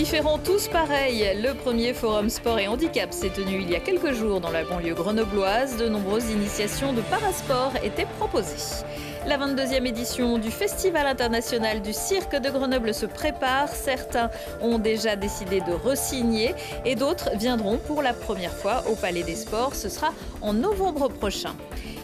différents, tous pareils. Le premier forum sport et handicap s'est tenu il y a quelques jours dans la banlieue grenobloise. De nombreuses initiations de parasport étaient proposées. La 22e édition du Festival international du cirque de Grenoble se prépare. Certains ont déjà décidé de re-signer et d'autres viendront pour la première fois au Palais des Sports. Ce sera en novembre prochain.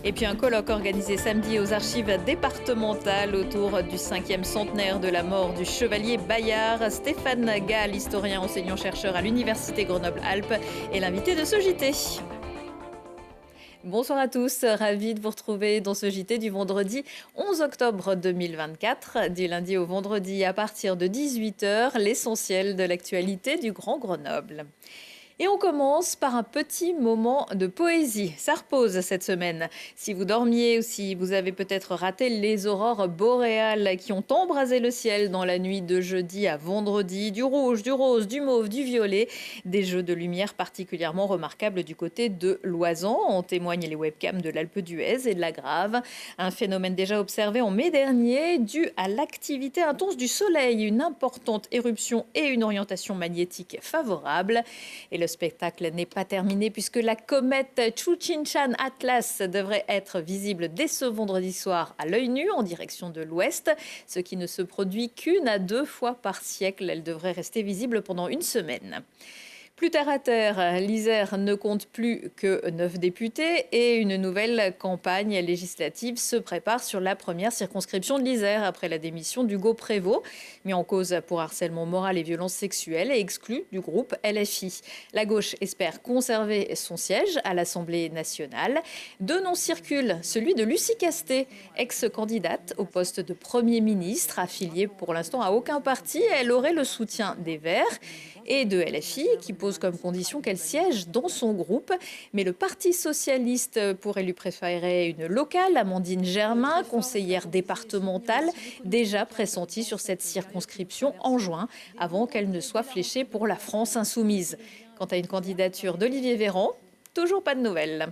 Et puis un colloque organisé samedi aux archives départementales autour du 5e centenaire de la mort du chevalier Bayard. Stéphane Gall, historien enseignant-chercheur à l'Université Grenoble-Alpes, est l'invité de ce JT. Bonsoir à tous, ravi de vous retrouver dans ce JT du vendredi 11 octobre 2024. Du lundi au vendredi à partir de 18h, l'essentiel de l'actualité du Grand Grenoble. Et on commence par un petit moment de poésie. Ça repose cette semaine. Si vous dormiez ou si vous avez peut-être raté les aurores boréales qui ont embrasé le ciel dans la nuit de jeudi à vendredi, du rouge, du rose, du mauve, du violet, des jeux de lumière particulièrement remarquables du côté de Loisan. En témoignent les webcams de l'Alpe d'Huez et de la Grave. Un phénomène déjà observé en mai dernier dû à l'activité intense du soleil, une importante éruption et une orientation magnétique favorable. Et le spectacle n'est pas terminé puisque la comète Chuchinchan Atlas devrait être visible dès ce vendredi soir à l'œil nu en direction de l'ouest, ce qui ne se produit qu'une à deux fois par siècle. Elle devrait rester visible pendant une semaine. Plus terre à terre, l'Isère ne compte plus que 9 députés et une nouvelle campagne législative se prépare sur la première circonscription de l'Isère après la démission d'Hugo Prévost, mis en cause pour harcèlement moral et violences sexuelles et exclu du groupe LFI. La gauche espère conserver son siège à l'Assemblée nationale. Deux noms circulent, celui de Lucie Castet, ex-candidate au poste de Premier ministre, affiliée pour l'instant à aucun parti. Elle aurait le soutien des Verts et de LFI, qui pose comme condition qu'elle siège dans son groupe. Mais le Parti socialiste pourrait lui préférer une locale, Amandine Germain, conseillère départementale, déjà pressentie sur cette circonscription en juin, avant qu'elle ne soit fléchée pour la France insoumise. Quant à une candidature d'Olivier Véran, toujours pas de nouvelles.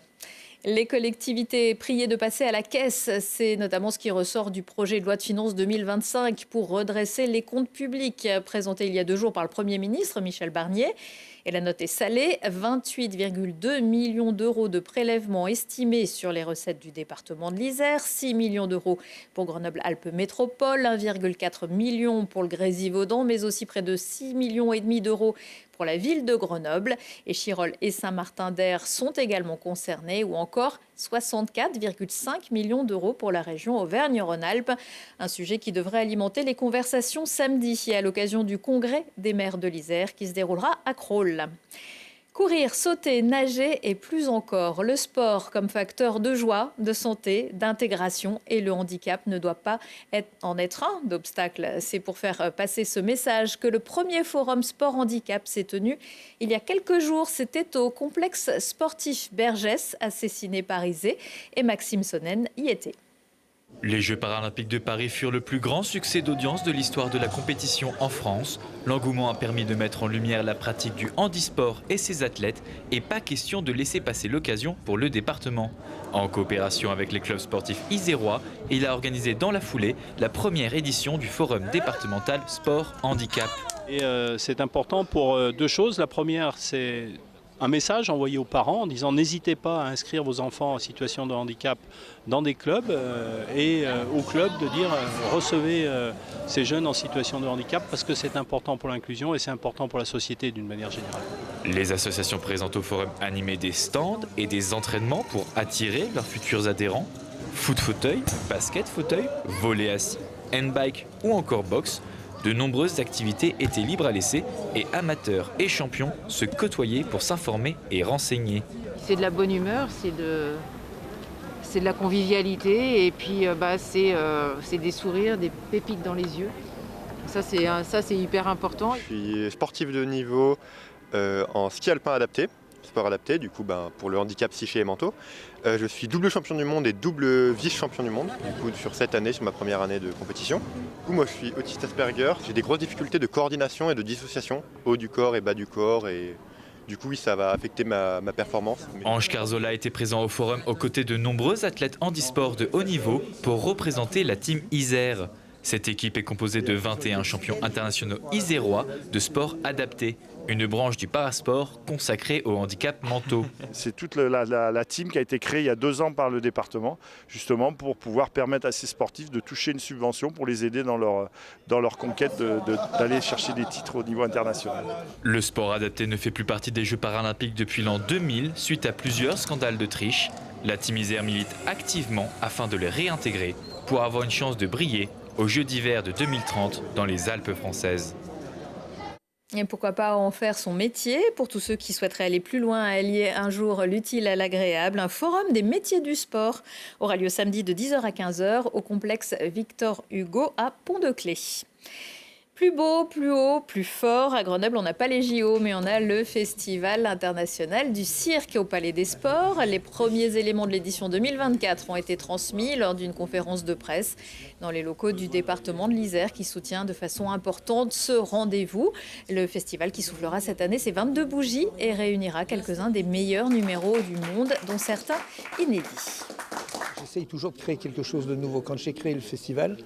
Les collectivités priées de passer à la caisse, c'est notamment ce qui ressort du projet de loi de finances 2025 pour redresser les comptes publics, présenté il y a 2 jours par le Premier ministre Michel Barnier. Et la note est salée, 28,2 millions d'euros de prélèvements estimés sur les recettes du département de l'Isère, 6 millions d'euros pour Grenoble-Alpes Métropole, 1,4 million pour le Grésivaudan, mais aussi près de 6,5 millions d'euros pour la ville de Grenoble. Et Chirolles et Saint-Martin-d'Air sont également concernés, ou encore 64,5 millions d'euros pour la région Auvergne-Rhône-Alpes. Un sujet qui devrait alimenter les conversations samedi et à l'occasion du congrès des maires de l'Isère qui se déroulera à Crolles. Courir, sauter, nager et plus encore. Le sport comme facteur de joie, de santé, d'intégration et le handicap ne doit pas en être un d'obstacle. C'est pour faire passer ce message que le premier forum sport-handicap s'est tenu il y a quelques jours. C'était au complexe sportif Bergès à Cessiné-Parisé et Maxime Sonnen y était. Les Jeux paralympiques de Paris furent le plus grand succès d'audience de l'histoire de la compétition en France. L'engouement a permis de mettre en lumière la pratique du handisport et ses athlètes et pas question de laisser passer l'occasion pour le département. En coopération avec les clubs sportifs isérois, il a organisé dans la foulée la première édition du forum départemental sport handicap. C'est important pour 2 choses. La première, c'est un message envoyé aux parents en disant n'hésitez pas à inscrire vos enfants en situation de handicap dans des clubs et aux clubs de dire recevez ces jeunes en situation de handicap parce que c'est important pour l'inclusion et c'est important pour la société d'une manière générale. Les associations présentes au forum animaient des stands et des entraînements pour attirer leurs futurs adhérents. Foot-fauteuil, basket-fauteuil, volley assis, handbike ou encore boxe. De nombreuses activités étaient libres à laisser et amateurs et champions se côtoyaient pour s'informer et renseigner. C'est de la bonne humeur, c'est de la convivialité et puis c'est des sourires, des pépites dans les yeux. Ça c'est hyper important. Je suis sportif de haut niveau en ski alpin adapté. Sport adapté, du coup pour le handicap psyché et mentaux. Je suis double champion du monde et double vice-champion du monde, du coup sur cette année, sur ma première année de compétition. Du coup moi je suis autiste Asperger, j'ai des grosses difficultés de coordination et de dissociation, haut du corps et bas du corps et du coup oui ça va affecter ma performance. Ange Carzola était présent au forum aux côtés de nombreux athlètes handisport de haut niveau pour représenter la team Isère. Cette équipe est composée de 21 champions internationaux isérois de sport adapté, une branche du parasport consacrée aux handicaps mentaux. C'est toute la team qui a été créée il y a 2 ans par le département, justement pour pouvoir permettre à ces sportifs de toucher une subvention pour les aider dans leur conquête d'aller chercher des titres au niveau international. Le sport adapté ne fait plus partie des Jeux paralympiques depuis l'an 2000 suite à plusieurs scandales de triche. La team Isère milite activement afin de les réintégrer pour avoir une chance de briller aux Jeux d'hiver de 2030 dans les Alpes françaises. Et pourquoi pas en faire son métier? Pour tous ceux qui souhaiteraient aller plus loin, allier un jour l'utile à l'agréable, un forum des métiers du sport aura lieu samedi de 10h à 15h au complexe Victor Hugo à Pont-de-Clé. Plus beau, plus haut, plus fort. À Grenoble, on n'a pas les JO, mais on a le Festival international du cirque au Palais des Sports. Les premiers éléments de l'édition 2024 ont été transmis lors d'une conférence de presse dans les locaux du département de l'Isère qui soutient de façon importante ce rendez-vous. Le festival qui soufflera cette année ses 22 bougies et réunira quelques-uns des meilleurs numéros du monde, dont certains inédits. J'essaye toujours de créer quelque chose de nouveau. Quand j'ai créé le festival,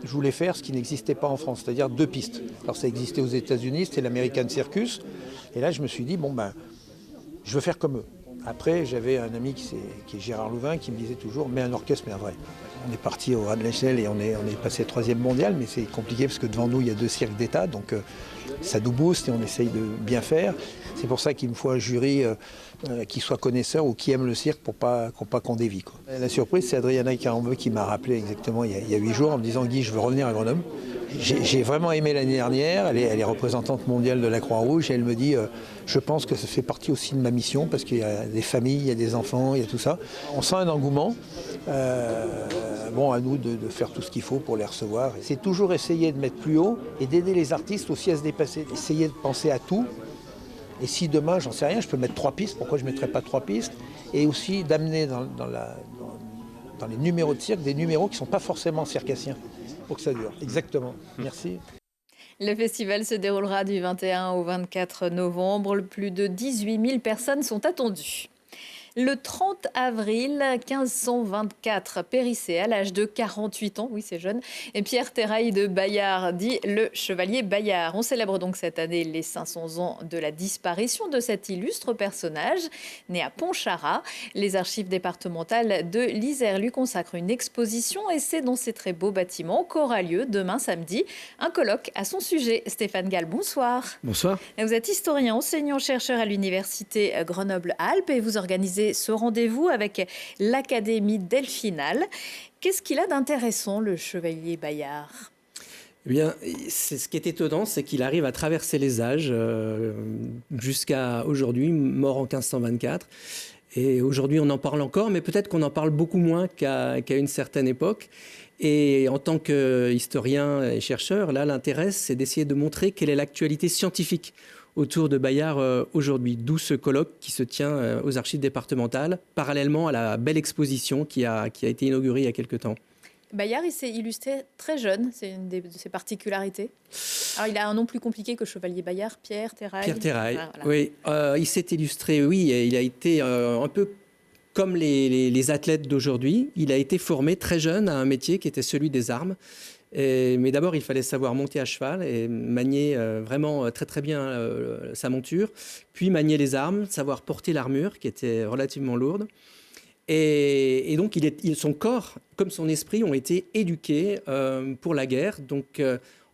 je voulais faire ce qui n'existait pas en France, c'est-à-dire 2 pistes. Alors ça existait aux États-Unis, c'était l'American Circus. Et là, je me suis dit, je veux faire comme eux. Après, j'avais un ami qui est Gérard Louvain qui me disait toujours, mets un orchestre, mais un vrai. On est parti au ras de l'échelle et on est passé 3e mondial, mais c'est compliqué parce que devant nous, il y a 2 cirques d'État. Donc ça nous booste et on essaye de bien faire. C'est pour ça qu'il me faut un jury qui soit connaisseur ou qui aime le cirque pour pas qu'on dévie, quoi. La surprise, c'est Adriana Carambeu qui m'a rappelé exactement il y a 8 jours en me disant « Guy, je veux revenir à Grenoble ». J'ai vraiment aimé l'année dernière, elle est représentante mondiale de la Croix-Rouge et elle me dit je pense que ça fait partie aussi de ma mission parce qu'il y a des familles, il y a des enfants, il y a tout ça. On sent un engouement, à nous de faire tout ce qu'il faut pour les recevoir. C'est toujours essayer de mettre plus haut et d'aider les artistes aussi à se dépasser, essayer de penser à tout. Et si demain, j'en sais rien, je peux mettre 3 pistes, pourquoi je ne mettrais pas 3 pistes? Et aussi d'amener dans les numéros de cirque des numéros qui ne sont pas forcément circassiens. Pour que ça dure. Exactement. Merci. Le festival se déroulera du 21 au 24 novembre. Plus de 18 000 personnes sont attendues. Le 30 avril 1524, périssait à l'âge de 48 ans, oui c'est jeune, et Pierre Terrail de Bayard, dit le chevalier Bayard. On célèbre donc cette année les 500 ans de la disparition de cet illustre personnage, né à Pontcharrat. Les archives départementales de l'Isère lui consacrent une exposition et c'est dans ces très beaux bâtiments qu'aura lieu demain samedi un colloque à son sujet. Stéphane Gall, bonsoir. Bonsoir. Vous êtes historien, enseignant-chercheur à l'université Grenoble-Alpes et vous organisez ce rendez-vous avec l'Académie Delphinale. Qu'est-ce qu'il a d'intéressant, le chevalier Bayard ? Eh bien, ce qui est étonnant, c'est qu'il arrive à traverser les âges jusqu'à aujourd'hui, mort en 1524. Et aujourd'hui, on en parle encore, mais peut-être qu'on en parle beaucoup moins qu'à une certaine époque. Et en tant qu'historien et chercheur, là, l'intérêt, c'est d'essayer de montrer quelle est l'actualité scientifique autour de Bayard aujourd'hui, d'où ce colloque qui se tient aux archives départementales, parallèlement à la belle exposition qui a été inaugurée il y a quelque temps. Bayard, il s'est illustré très jeune, c'est une de ses particularités. Alors, il a un nom plus compliqué que Chevalier Bayard, Pierre Terrail. Pierre Terrail, Ah, voilà. oui. Il s'est illustré, oui, et il a été un peu comme les athlètes d'aujourd'hui. Il a été formé très jeune à un métier qui était celui des armes. Mais d'abord, il fallait savoir monter à cheval et manier vraiment très très bien sa monture, puis manier les armes, savoir porter l'armure qui était relativement lourde. Et donc, son corps, comme son esprit, ont été éduqués pour la guerre. Donc,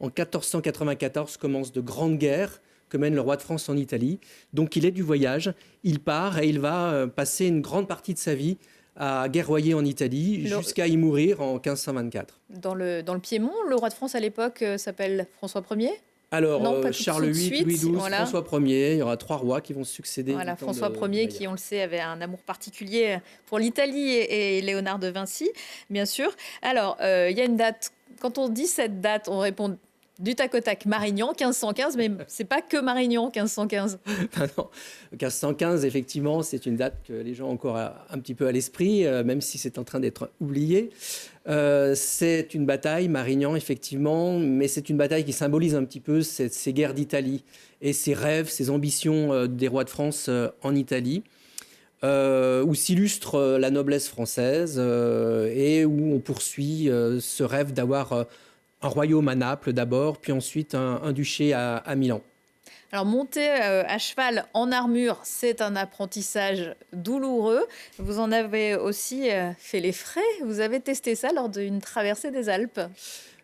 en 1494 commencent de grandes guerres que mène le roi de France en Italie. Donc, il est du voyage, il part et il va passer une grande partie de sa vie à guerroyer en Italie jusqu'à y mourir en 1524. Dans le Piémont, le roi de France à l'époque s'appelle François Ier. Alors, Non, pas Charles VIII, Louis XII, voilà. François Ier, il y aura 3 rois qui vont se succéder. Voilà, François Ier qui, on le sait, avait un amour particulier pour l'Italie et Léonard de Vinci, bien sûr. Alors, il y a une date, quand on dit cette date, on répond du tac au tac, Marignan, 1515, mais c'est pas que Marignan, 1515. Non, 1515, effectivement, c'est une date que les gens ont encore un petit peu à l'esprit, même si c'est en train d'être oublié. C'est une bataille, Marignan, effectivement, mais c'est une bataille qui symbolise un petit peu ces guerres d'Italie et ces rêves, ces ambitions des rois de France en Italie, où s'illustre la noblesse française et où on poursuit ce rêve d'avoir royaume à Naples d'abord, puis ensuite un duché à Milan. Alors monter à cheval en armure, c'est un apprentissage douloureux. Vous en avez aussi fait les frais. Vous avez testé ça lors d'une traversée des Alpes.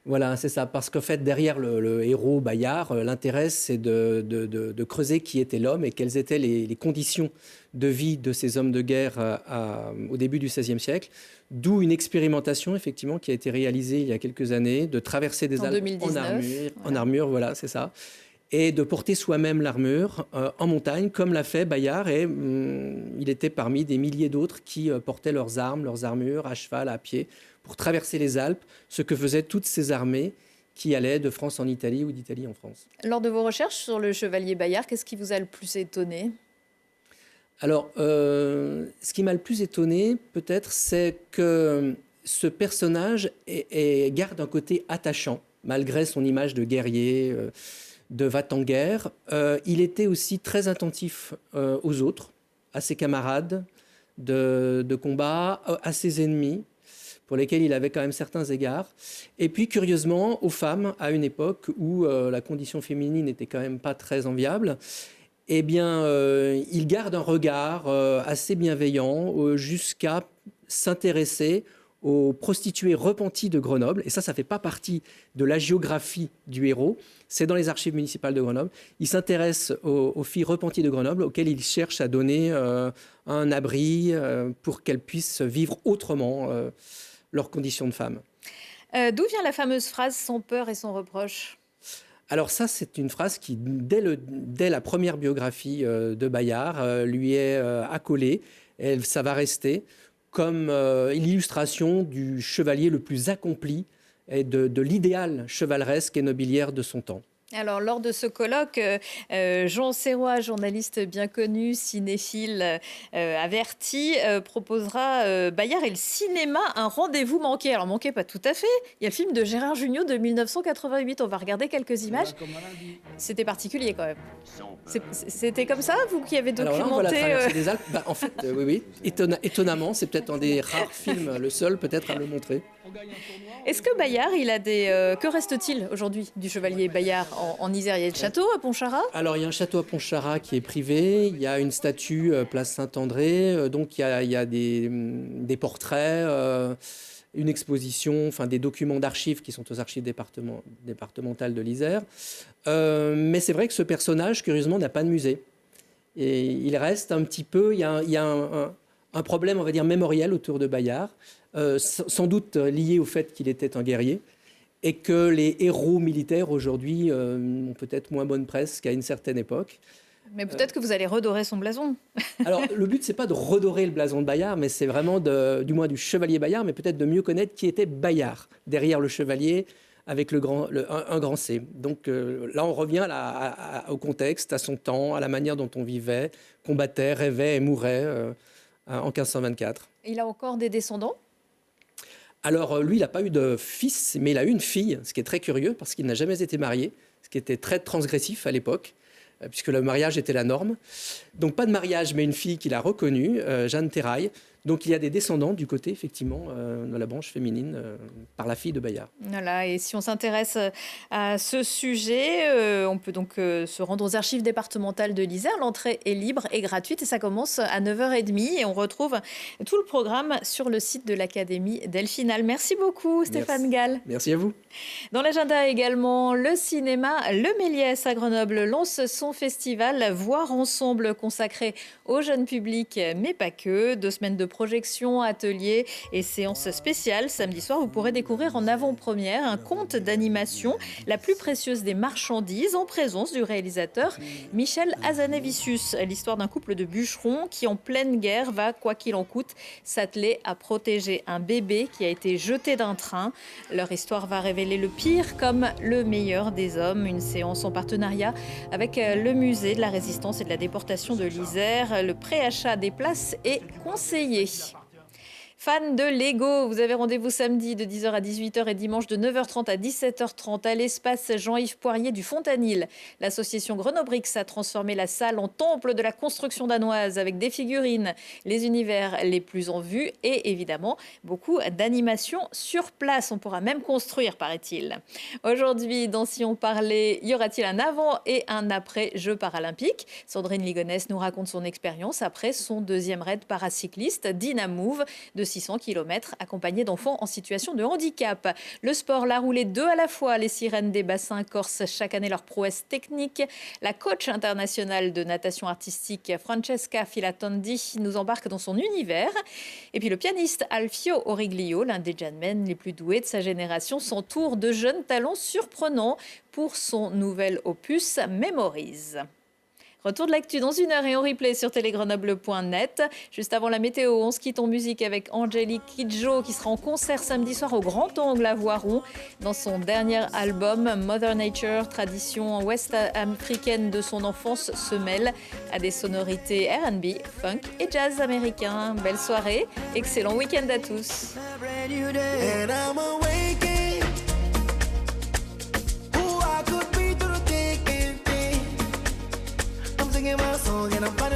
Voilà, c'est ça. Parce qu'en fait, derrière le héros Bayard, l'intérêt, c'est de creuser qui était l'homme et quelles étaient les conditions de vie de ces hommes de guerre au début du XVIe siècle. D'où une expérimentation, effectivement, qui a été réalisée il y a quelques années, de traverser des Alpes 2019, en armure, voilà, c'est ça. Et de porter soi-même l'armure en montagne, comme l'a fait Bayard. Et il était parmi des milliers d'autres qui portaient leurs armes, leurs armures, à cheval, à pied, pour traverser les Alpes, ce que faisaient toutes ces armées qui allaient de France en Italie ou d'Italie en France. Lors de vos recherches sur le chevalier Bayard, qu'est-ce qui vous a le plus étonné ? Alors, ce qui m'a le plus étonné, peut-être, c'est que ce personnage garde un côté attachant, malgré son image de guerrier, de va-t-en-guerre. Il était aussi très attentif aux autres, à ses camarades de combat, à ses ennemis, pour lesquels il avait quand même certains égards. Et puis, curieusement, aux femmes, à une époque où la condition féminine n'était quand même pas très enviable, eh bien, il garde un regard assez bienveillant jusqu'à s'intéresser aux prostituées repenties de Grenoble. Et ça ne fait pas partie de la géographie du héros. C'est dans les archives municipales de Grenoble. Il s'intéresse aux filles repenties de Grenoble, auxquelles il cherche à donner un abri pour qu'elles puissent vivre autrement leurs conditions de femmes. D'où vient la fameuse phrase « sans peur et sans reproche » ? Alors ça, c'est une phrase qui, dès la première biographie de Bayard, lui est accolée. Et ça va rester comme l'illustration du chevalier le plus accompli et de l'idéal chevaleresque et nobiliaire de son temps. Alors, lors de ce colloque, Jean Serrois, journaliste bien connu, cinéphile averti, proposera Bayard et le cinéma, un rendez-vous manqué. Alors, manqué pas tout à fait. Il y a le film de Gérard Jugnot de 1988. On va regarder quelques images. C'était particulier quand même. C'était comme ça, vous qui avez documenté... Alors là, on voit la traversée des Alpes. En fait, oui. Étonnamment, c'est peut-être un des rares films, le seul peut-être à le montrer. Est-ce que Bayard, il a des... que reste-t-il aujourd'hui du chevalier Bayard en Isère? Il y a le château à Pontcharrat? Alors, il y a un château à Pontcharrat qui est privé. Il y a une statue place Saint-André. Donc, il y a des portraits, une exposition, enfin des documents d'archives qui sont aux archives départementales de l'Isère. Mais c'est vrai que ce personnage, curieusement, n'a pas de musée. Et il reste un petit peu... Il y a un problème, on va dire, mémoriel autour de Bayard. Sans doute lié au fait qu'il était un guerrier et que les héros militaires aujourd'hui ont peut-être moins bonne presse qu'à une certaine époque. Mais peut-être que vous allez redorer son blason. Alors, le but, c'est pas de redorer le blason de Bayard, mais c'est vraiment, du moins du chevalier Bayard, mais peut-être de mieux connaître qui était Bayard, derrière le chevalier, avec un grand C. Donc là, on revient au contexte, à son temps, à la manière dont on vivait, combattait, rêvait et mourait en 1524. Il a encore des descendants ? Alors, lui, il n'a pas eu de fils, mais il a eu une fille, ce qui est très curieux, parce qu'il n'a jamais été marié, ce qui était très transgressif à l'époque, puisque le mariage était la norme. Donc, pas de mariage, mais une fille qu'il a reconnue, Jeanne Terrail. Donc, il y a des descendants du côté, effectivement, de la branche féminine, par la fille de Bayard. Voilà, et si on s'intéresse à ce sujet, on peut donc se rendre aux archives départementales de l'Isère. L'entrée est libre et gratuite et ça commence à 9h30. Et on retrouve tout le programme sur le site de l'Académie Delphinale. Merci beaucoup, Stéphane Gall. Merci à vous. Dans l'agenda également, le cinéma Le Méliès à Grenoble lance son festival Voir Ensemble consacré au jeune public, mais pas que. 2 semaines de projections, ateliers et séances spéciales. Samedi soir, vous pourrez découvrir en avant-première un conte d'animation, La plus précieuse des marchandises, en présence du réalisateur Michel Hazanavicius. L'histoire d'un couple de bûcherons qui, en pleine guerre, va, quoi qu'il en coûte, s'atteler à protéger un bébé qui a été jeté d'un train. Leur histoire va révéler le pire comme le meilleur des hommes. Une séance en partenariat avec le musée de la Résistance et de la déportation de l'Isère. Le préachat des places est conseillé. Fans de Lego, vous avez rendez-vous samedi de 10h à 18h et dimanche de 9h30 à 17h30 à l'espace Jean-Yves Poirier du Fontanil. L'association Grenobrix a transformé la salle en temple de la construction danoise avec des figurines, les univers les plus en vue et évidemment beaucoup d'animations sur place. On pourra même construire, paraît-il. Aujourd'hui, dans Si on parlait, y aura-t-il un avant et un après Jeux paralympiques? Sandrine Ligonès nous raconte son expérience après son deuxième raid paracycliste Dynamove de 600 km accompagné d'enfants en situation de handicap. Le sport l'a roulé 2 à la fois. Les sirènes des bassins corsent chaque année leur prouesse technique. La coach internationale de natation artistique Francesca Filatondi nous embarque dans son univers. Et puis le pianiste Alfio Origlio, l'un des jazzmen les plus doués de sa génération, s'entoure de jeunes talents surprenants pour son nouvel opus Memories. Retour de l'actu dans 1 heure et en replay sur télégrenoble.net. Juste avant la météo, on se quitte en musique avec Angélique Kidjo qui sera en concert samedi soir au Grand Angle à Voiron. Dans son dernier album, Mother Nature, tradition ouest-africaine de son enfance, se mêle à des sonorités R&B, funk et jazz américain. Belle soirée, excellent week-end à tous. My song and I'm finding